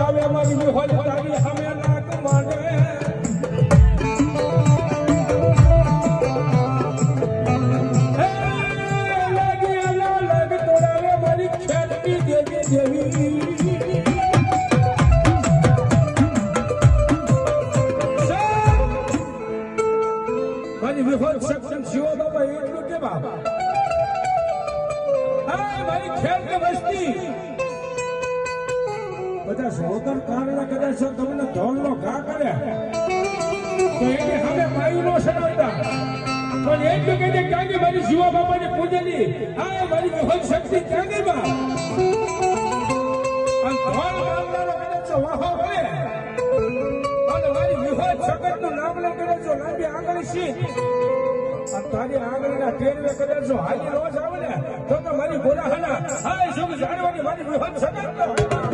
આવે મારી વિહોલ તારી સામે નાક માંડે મારી વિહોલ સક્ષમ શિવો બાબા એટલું કે બાબા મારી ખેલ કે વસ્તી બધા સોતર કારણે કદાચ તમને ધોળનો ઘા કરે તો એને હવે માઈ નો સડાવતા પણ એટલું કહે કાંગી મારી શિવા બાબાની પૂજેલી આ મારી વિહોલ શક્તિ કાંગી બા અને ધોળ મારનારો કદાચ વાહો કરે અને મારી વિહોલ જગતનું નામ લઈ કદાચ લાંબી આગળ શીખ અને તારી આગળના ટેરવે કદાચ હાલી રોજ આવે ને તો મારી ગોરા હના હાય શું જાણવાની મારી વિહોલ જગત